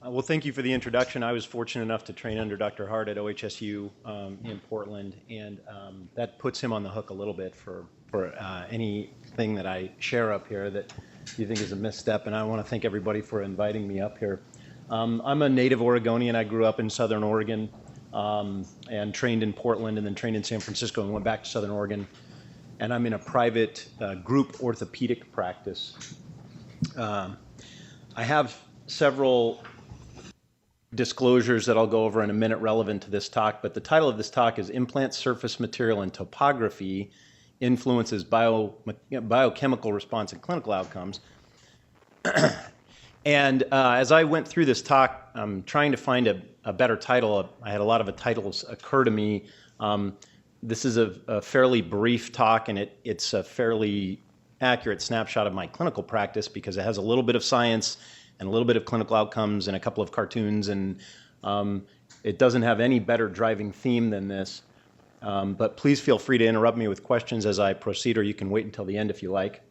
Well, thank you for the introduction. I was fortunate enough to train under Dr. Hart at OHSU in Portland, and that puts him on the hook a little bit for anything that I share up here that you think is a misstep, and I want to thank everybody for inviting me up here. I'm a native Oregonian. I grew up in Southern Oregon and trained in Portland and then trained in San Francisco and went back to Southern Oregon, and I'm in a private group orthopedic practice. I have several disclosures that I'll go over in a minute relevant to this talk, but the title of this talk is Implant Surface Material and Topography Influences Biochemical Response and Clinical Outcomes. And as I went through this talk, I'm trying to find a better title. I had a lot of titles occur to me. This is a fairly brief talk, and it's a fairly accurate snapshot of my clinical practice because it has a little bit of science and a little bit of clinical outcomes and a couple of cartoons, and it doesn't have any better driving theme than this. But please feel free to interrupt me with questions as I proceed, or you can wait until the end if you like.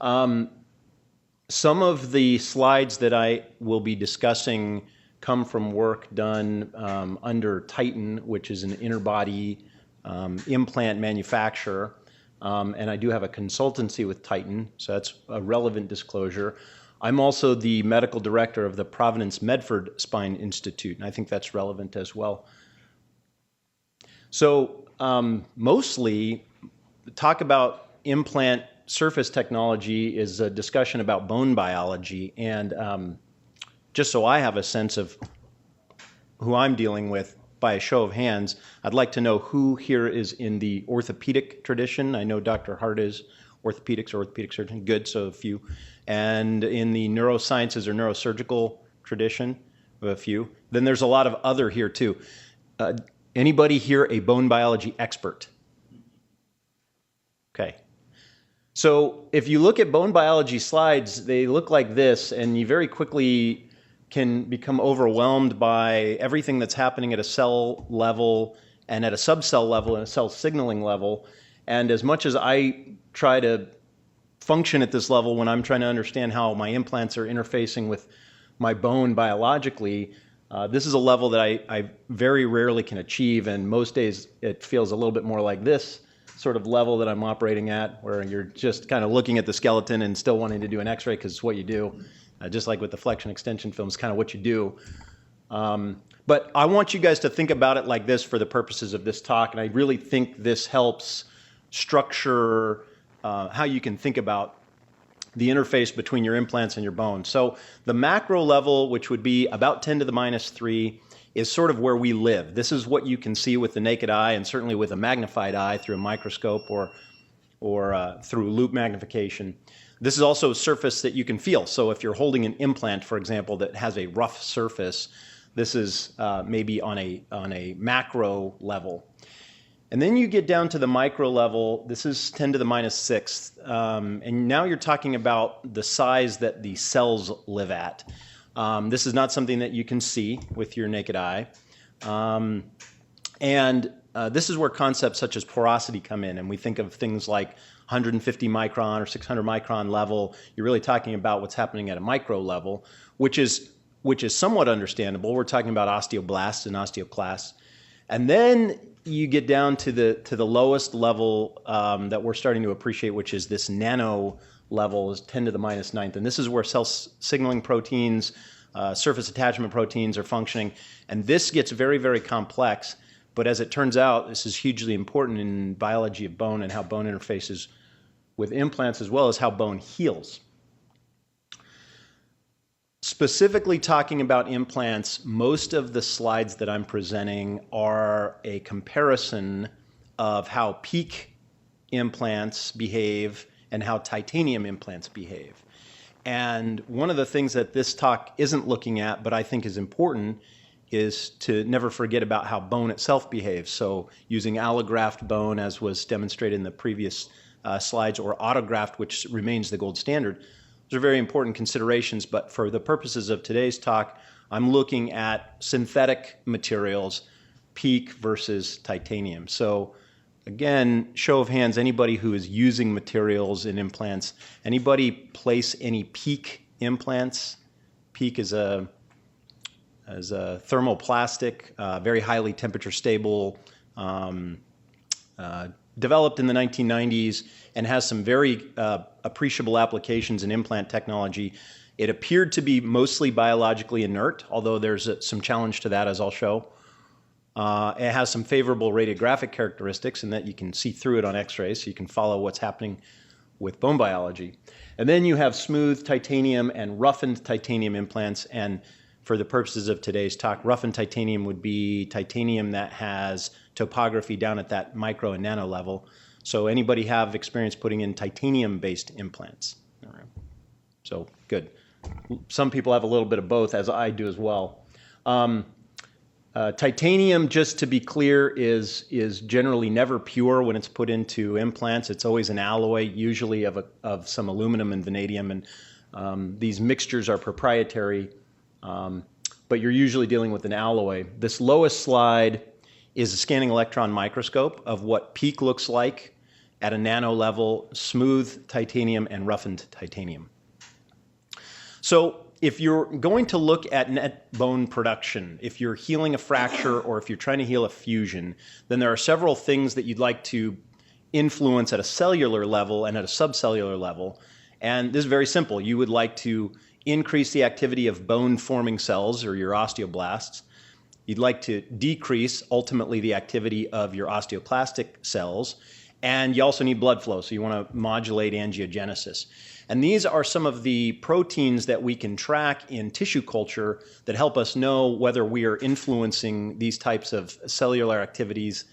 Some of the slides that I will be discussing come from work done under Titan, which is an interbody implant manufacturer. And I do have a consultancy with Titan, so that's a relevant disclosure. I'm also the medical director of the Providence Medford Spine Institute, and I think that's relevant as well. So mostly, talk about implant surface technology is a discussion about bone biology, and just so I have a sense of who I'm dealing with, by a show of hands, I'd like to know who here is in the orthopedic tradition. I know Dr. Hart is orthopedics or orthopedic surgeon. Good, so a few. And in the neurosciences or neurosurgical tradition, a few. Then there's a lot of other here too. Anybody here a bone biology expert? Okay. So if you look at bone biology slides, they look like this, and you very quickly can become overwhelmed by everything that's happening at a cell level and at a subcell level and a cell signaling level. And as much as I try to function at this level when I'm trying to understand how my implants are interfacing with my bone biologically, this is a level that I very rarely can achieve, and most days it feels a little bit more like this sort of level that I'm operating at, where you're just kind of looking at the skeleton and still wanting to do an x-ray because it's what you do. Just like with the flexion extension film, it's kind of what you do. But I want you guys to think about it like this for the purposes of this talk, and I really think this helps structure how you can think about the interface between your implants and your bone. So the macro level, which would be about 10 to the minus 3, is sort of where we live. This is what you can see with the naked eye, and certainly with a magnified eye through a microscope or through loop magnification. This is also a surface that you can feel. So if you're holding an implant, for example, that has a rough surface, this is maybe on a macro level. And then you get down to the micro level. This is 10 to the minus 6. And now you're talking about the size that the cells live at. This is not something that you can see with your naked eye. This is where concepts such as porosity come in, and we think of things like 150 micron or 600 micron level. You're really talking about what's happening at a micro level, which is somewhat understandable. We're talking about osteoblasts and osteoclasts. And then you get down to the lowest level that we're starting to appreciate, which is this nano level, is 10 to the minus 9th. And this is where cell signaling proteins, surface attachment proteins are functioning. And this gets very, very complex. But as it turns out, this is hugely important in biology of bone and how bone interfaces with implants, as well as how bone heals. Specifically talking about implants, most of the slides that I'm presenting are a comparison of how PEEK implants behave and how titanium implants behave. And one of the things that this talk isn't looking at, but I think is important, is to never forget about how bone itself behaves. So using allograft bone, as was demonstrated in the previous slides, or autograft, which remains the gold standard. Those are very important considerations, but for the purposes of today's talk, I'm looking at synthetic materials, PEEK versus titanium. So again, show of hands, anybody who is using materials in implants, anybody place any PEEK implants? PEEK is a as a thermoplastic, very highly temperature stable, developed in the 1990s and has some very appreciable applications in implant technology. It appeared to be mostly biologically inert, although there's some challenge to that, as I'll show. It has some favorable radiographic characteristics in that you can see through it on x-rays, so you can follow what's happening with bone biology. And then you have smooth titanium and roughened titanium implants, and for the purposes of today's talk, roughened titanium would be titanium that has topography down at that micro and nano level. So anybody have experience putting in titanium-based implants? All right. So good. Some people have a little bit of both, as I do as well. Titanium, just to be clear, is generally never pure when it's put into implants. It's always an alloy, usually of some aluminum and vanadium, and these mixtures are proprietary, but you're usually dealing with an alloy. This lowest slide is a scanning electron microscope of what peak looks like at a nano level, smooth titanium and roughened titanium. So if you're going to look at net bone production, if you're healing a fracture or if you're trying to heal a fusion, then there are several things that you'd like to influence at a cellular level and at a subcellular level. And this is very simple. You would like to increase the activity of bone-forming cells, or your osteoblasts. You'd like to decrease, ultimately, the activity of your osteoclastic cells. And you also need blood flow, so you want to modulate angiogenesis. And these are some of the proteins that we can track in tissue culture that help us know whether we are influencing these types of cellular activities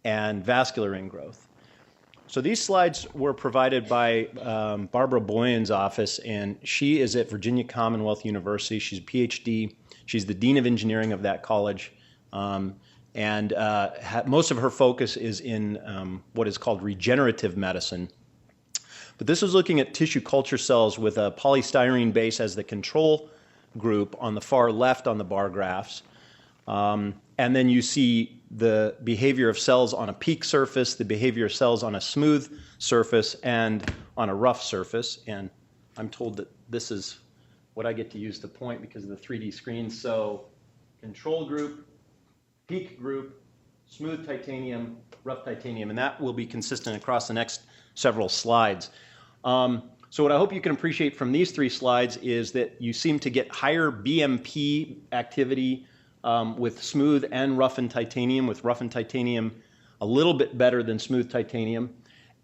and vascular ingrowth. So these slides were provided by Barbara Boyan's office, and she is at Virginia Commonwealth University. She's a PhD. She's the Dean of Engineering of that college. And most of her focus is in what is called regenerative medicine. But this is looking at tissue culture cells with a polystyrene base as the control group on the far left on the bar graphs. And then you see the behavior of cells on a peak surface, the behavior of cells on a smooth surface, and on a rough surface. And I'm told that this is what I get to use to point because of the 3D screen. So control group, peak group, smooth titanium, rough titanium, and that will be consistent across the next several slides. So what I hope you can appreciate from these three slides is that you seem to get higher BMP activity with smooth and roughened titanium, with roughened titanium a little bit better than smooth titanium,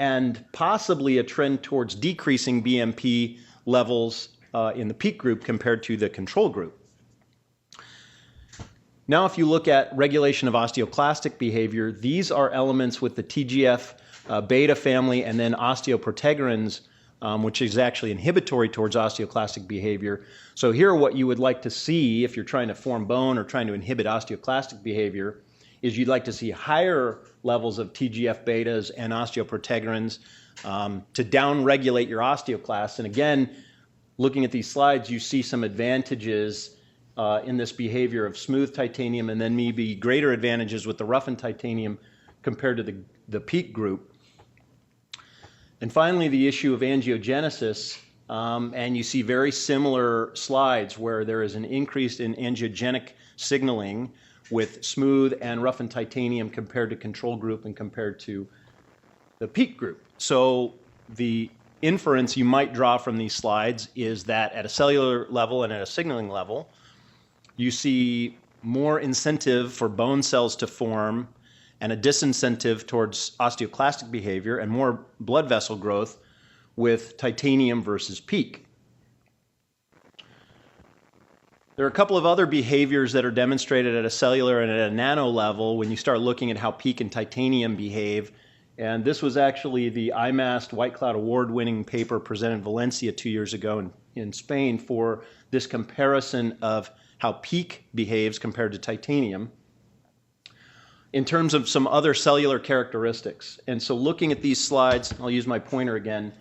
and possibly a trend towards decreasing BMP levels in the peak group compared to the control group. Now, if you look at regulation of osteoclastic behavior, these are elements with the TGF beta family and then osteoprotegerins, which is actually inhibitory towards osteoclastic behavior. So here what you would like to see if you're trying to form bone or trying to inhibit osteoclastic behavior is you'd like to see higher levels of TGF betas and osteoprotegerins to downregulate your osteoclasts. And again, looking at these slides, you see some advantages in this behavior of smooth titanium and then maybe greater advantages with the roughened titanium compared to the peak group. And finally, the issue of angiogenesis, and you see very similar slides where there is an increase in angiogenic signaling with smooth and roughened titanium compared to control group and compared to the peak group. So the inference you might draw from these slides is that at a cellular level and at a signaling level, you see more incentive for bone cells to form and a disincentive towards osteoclastic behavior and more blood vessel growth with titanium versus peak. There are a couple of other behaviors that are demonstrated at a cellular and at a nano level when you start looking at how peak and titanium behave. And this was actually the IMAST White Cloud Award-winning paper presented in Valencia 2 years ago in Spain for this comparison of how peak behaves compared to titanium in terms of some other cellular characteristics. And so looking at these slides, I'll use my pointer again,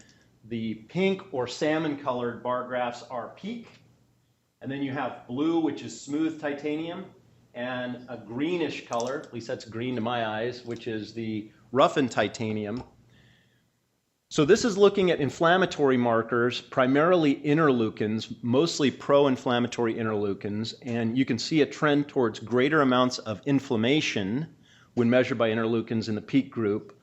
the pink or salmon-colored bar graphs are peak, and then you have blue, which is smooth titanium, and a greenish color, at least that's green to my eyes, which is the roughened titanium. So this is looking at inflammatory markers, primarily interleukins, mostly pro-inflammatory interleukins, and you can see a trend towards greater amounts of inflammation when measured by interleukins in the peak group,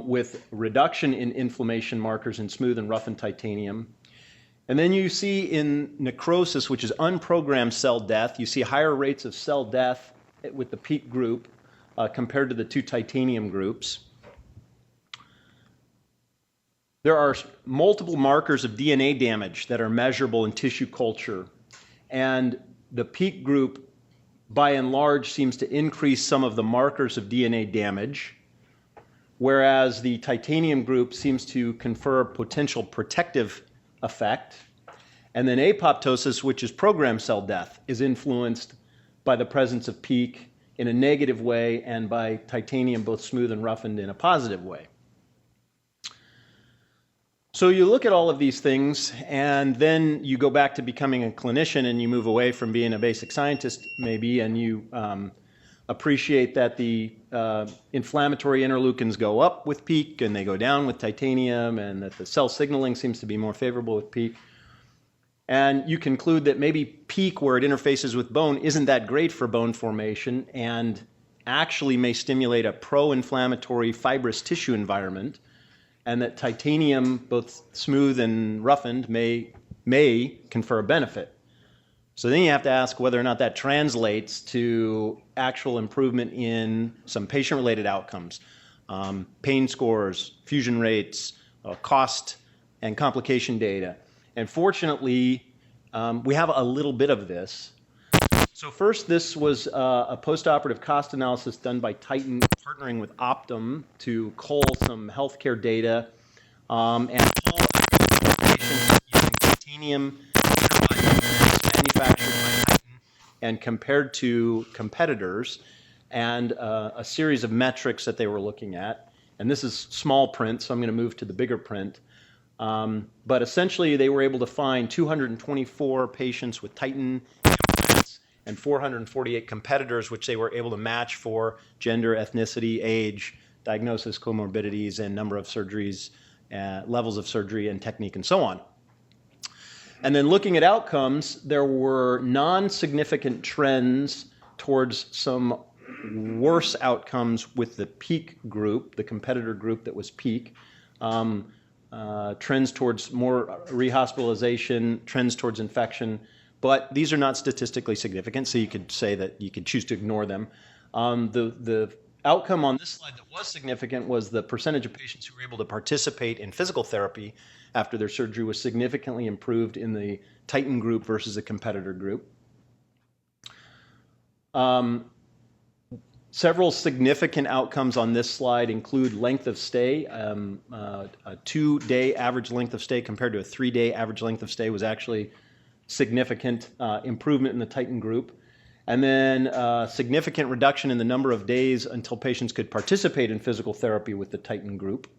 with reduction in inflammation markers in smooth and roughened titanium. And then you see in necrosis, which is unprogrammed cell death, you see higher rates of cell death with the peak group compared to the two titanium groups. There are multiple markers of DNA damage that are measurable in tissue culture, and the peak group, by and large, seems to increase some of the markers of DNA damage, whereas the titanium group seems to confer a potential protective effect. And then apoptosis, which is programmed cell death, is influenced by the presence of peak in a negative way and by titanium, both smooth and roughened, in a positive way. So you look at all of these things, and then you go back to becoming a clinician, and you move away from being a basic scientist, maybe, and you appreciate that the inflammatory interleukins go up with peak, and they go down with titanium, and that the cell signaling seems to be more favorable with peak. And you conclude that maybe peak, where it interfaces with bone, isn't that great for bone formation, and actually may stimulate a pro-inflammatory fibrous tissue environment, and that titanium, both smooth and roughened, may confer a benefit. So then you have to ask whether or not that translates to actual improvement in some patient-related outcomes, pain scores, fusion rates, cost, and complication data. And fortunately, we have a little bit of this. So first, this was a post-operative cost analysis done by Titan, partnering with Optum to cull some healthcare data and pull patients using titanium manufactured by Titan and compared to competitors, and a series of metrics that they were looking at. And this is small print, so I'm going to move to the bigger print. But essentially, they were able to find 224 patients with Titan implants and 448 competitors, which they were able to match for gender, ethnicity, age, diagnosis, comorbidities, and number of surgeries, levels of surgery, and technique, and so on. And then looking at outcomes, there were non-significant trends towards some worse outcomes with the peak group, the competitor group that was peak. Trends towards more rehospitalization, trends towards infection, but these are not statistically significant, so you could say that you could choose to ignore them. The outcome on this slide that was significant was the percentage of patients who were able to participate in physical therapy after their surgery was significantly improved in the Titan group versus the competitor group. Several significant outcomes on this slide include length of stay. A 2-day average length of stay compared to a 3-day average length of stay was actually significant improvement in the Titan group. And then significant reduction in the number of days until patients could participate in physical therapy with the Titan group.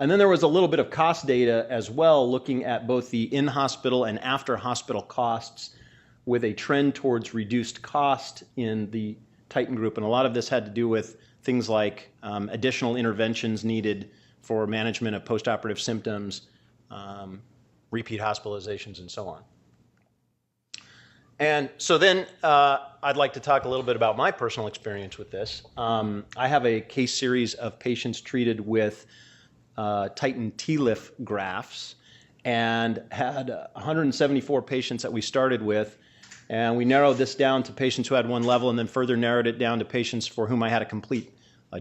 And then there was a little bit of cost data as well, looking at both the in-hospital and after-hospital costs, with a trend towards reduced cost in the Titan group. And a lot of this had to do with things like additional interventions needed for management of postoperative symptoms, repeat hospitalizations, and so on. And so then I'd like to talk a little bit about my personal experience with this. I have a case series of patients treated with Titan TLIF grafts, and had 174 patients that we started with. And we narrowed this down to patients who had one level, and then further narrowed it down to patients for whom I had a complete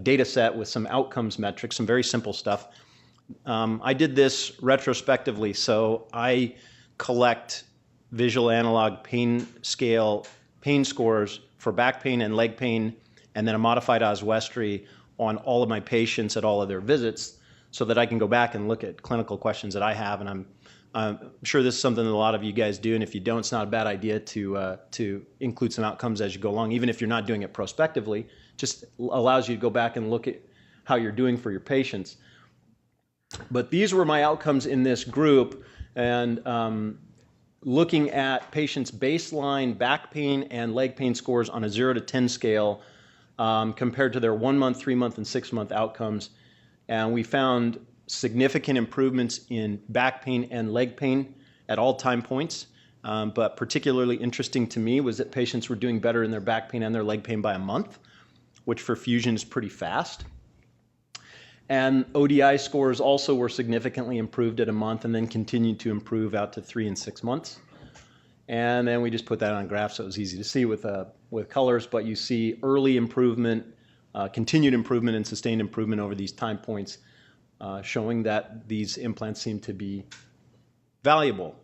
data set with some outcomes metrics, some very simple stuff. I did this retrospectively, so I collect visual analog pain scale pain scores for back pain and leg pain, and then a modified oswestry on all of my patients at all of their visits, so that I can go back and look at clinical questions that I have. And I'm sure this is something that a lot of you guys do, and if you don't, it's not a bad idea to include some outcomes as you go along, even if you're not doing it prospectively. Just allows you to go back and look at how you're doing for your patients. But these were my outcomes in this group, and looking at patients' baseline back pain and leg pain scores on a 0 to 10 scale compared to their 1 month, 3 month, and 6 month outcomes. And we found significant improvements in back pain and leg pain at all time points. But particularly interesting to me was that patients were doing better in their back pain and their leg pain by a month, which for fusion is pretty fast. And ODI scores also were significantly improved at a month and then continued to improve out to 3 and 6 months. And then we just put that on a graph so it was easy to see with colors, but you see early improvement, continued improvement and sustained improvement over these time points, showing that these implants seem to be valuable.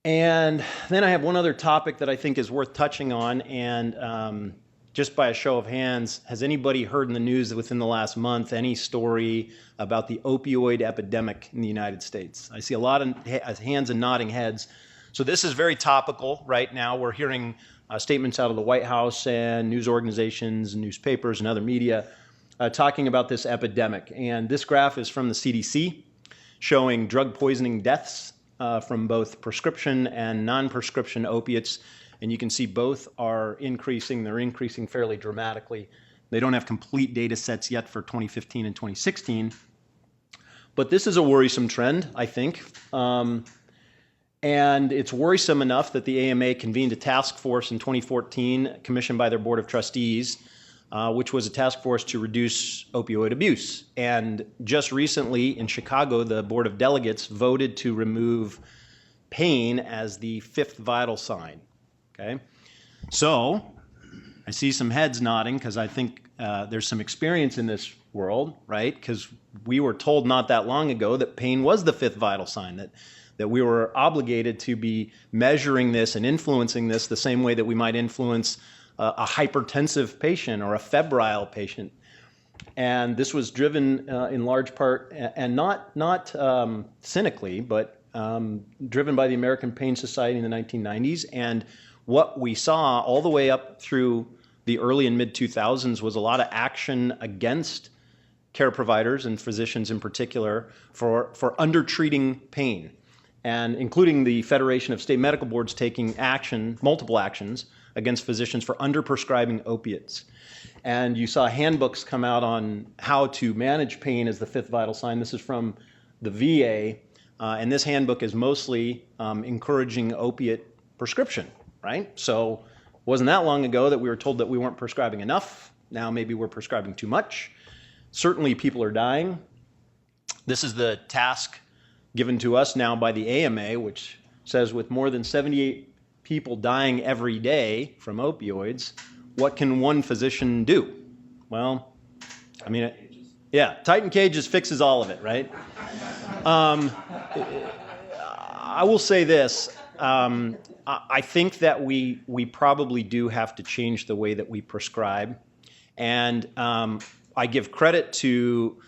And then I have one other topic that I think is worth touching on, and just by a show of hands, has anybody heard in the news within the last month any story about the opioid epidemic in the United States? I see a lot of hands and nodding heads. So this is very topical right now. We're hearing statements out of the White House and news organizations, newspapers, and other media talking about this epidemic. And this graph is from the CDC showing drug poisoning deaths from both prescription and non-prescription opiates. And you can see both are increasing. They're increasing fairly dramatically. They don't have complete data sets yet for 2015 and 2016. But this is a worrisome trend, I think. And it's worrisome enough that the AMA convened a task force in 2014, commissioned by their Board of Trustees, which was a task force to reduce opioid abuse. And just recently in Chicago, the Board of Delegates voted to remove pain as the 5th vital sign. Okay, so I see some heads nodding because I think there's some experience in this world, right? Because we were told not that long ago that pain was the 5th vital sign, that we were obligated to be measuring this and influencing this the same way that we might influence a hypertensive patient or a febrile patient. And this was driven in large part, and not cynically, but driven by the American Pain Society in the 1990s. And what we saw all the way up through the early and mid-2000s was a lot of action against care providers and physicians in particular for undertreating pain, and including the Federation of State Medical Boards taking multiple actions against physicians for underprescribing opiates. And you saw handbooks come out on how to manage pain as the 5th vital sign. This is from the VA, and this handbook is mostly encouraging opiate prescription. Right? So it wasn't that long ago that we were told that we weren't prescribing enough. Now maybe we're prescribing too much. Certainly people are dying. This is the task given to us now by the AMA, which says with more than 78 people dying every day from opioids, what can one physician do? Well, I mean, tighten cages fixes all of it, right? I will say this. I think that we probably do have to change the way that we prescribe. And I give credit to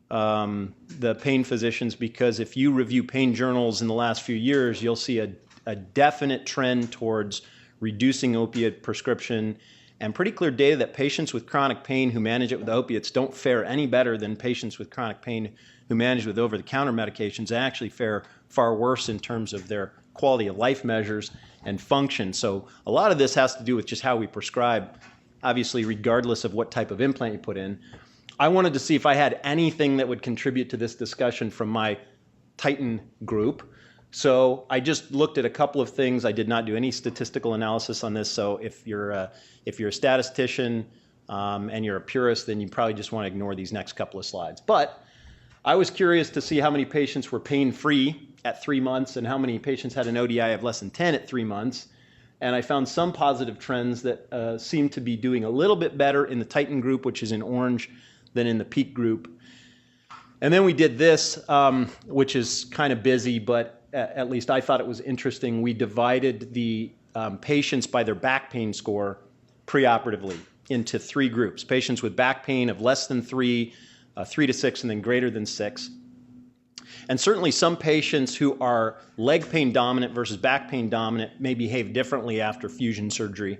the pain physicians, because if you review pain journals in the last few years, you'll see a definite trend towards reducing opiate prescription, and pretty clear data that patients with chronic pain who manage it with opiates don't fare any better than patients with chronic pain who manage with over-the-counter medications. They actually fare far worse in terms of their quality of life measures and function. So a lot of this has to do with just how we prescribe, obviously regardless of what type of implant you put in. I wanted to see if I had anything that would contribute to this discussion from my Titan group. So I just looked at a couple of things. I did not do any statistical analysis on this. So if you're a statistician and you're a purist, then you probably just want to ignore these next couple of slides. But I was curious to see how many patients were pain-free at 3 months and how many patients had an ODI of less than 10 at 3 months. And I found some positive trends that seem to be doing a little bit better in the Titan group, which is in orange, than in the Peak group. And then we did this, which is kind of busy, but at least I thought it was interesting. We divided the patients by their back pain score preoperatively into 3 groups. Patients with back pain of less than 3, 3 to 6, and then greater than 6. And certainly some patients who are leg pain dominant versus back pain dominant may behave differently after fusion surgery.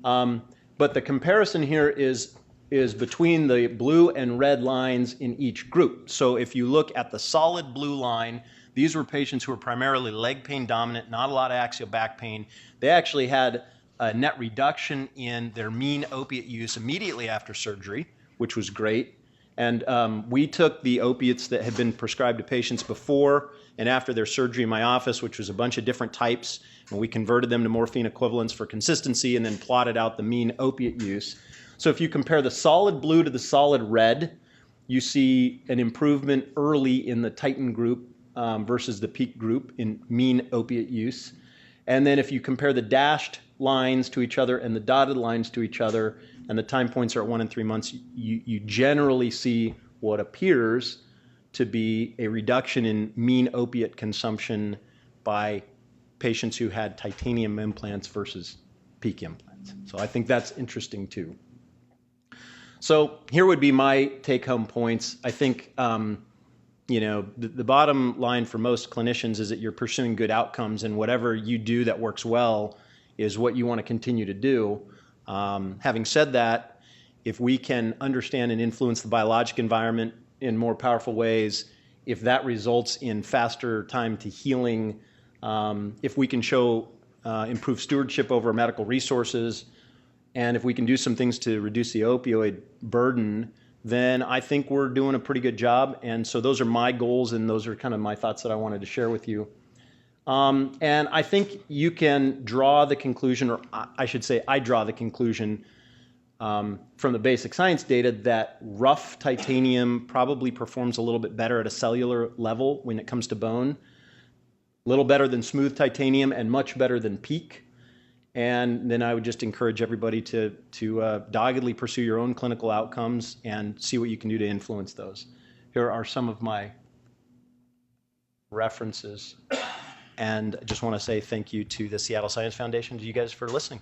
But the comparison here is between the blue and red lines in each group. So if you look at the solid blue line, these were patients who were primarily leg pain dominant, not a lot of axial back pain. They actually had a net reduction in their mean opiate use immediately after surgery, which was great. And we took the opiates that had been prescribed to patients before and after their surgery in my office, which was a bunch of different types, and we converted them to morphine equivalents for consistency and then plotted out the mean opiate use. So if you compare the solid blue to the solid red, you see an improvement early in the Titan group versus the peak group in mean opiate use. And then if you compare the dashed lines to each other and the dotted lines to each other, and the time points are at 1 and 3 months, you generally see what appears to be a reduction in mean opiate consumption by patients who had titanium implants versus peak implants. So I think that's interesting too. So here would be my take-home points. I think the bottom line for most clinicians is that you're pursuing good outcomes, and whatever you do that works well is what you want to continue to do. Having said that, if we can understand and influence the biologic environment in more powerful ways, if that results in faster time to healing, if we can show improved stewardship over medical resources, and if we can do some things to reduce the opioid burden, then I think we're doing a pretty good job. And so those are my goals, and those are kind of my thoughts that I wanted to share with you. And I think you can draw the conclusion, or I should say I draw the conclusion from the basic science data that rough titanium probably performs a little bit better at a cellular level when it comes to bone, a little better than smooth titanium and much better than peak. And then I would just encourage everybody to doggedly pursue your own clinical outcomes and see what you can do to influence those. Here are some of my references. And I just want to say thank you to the Seattle Science Foundation, to you guys for listening.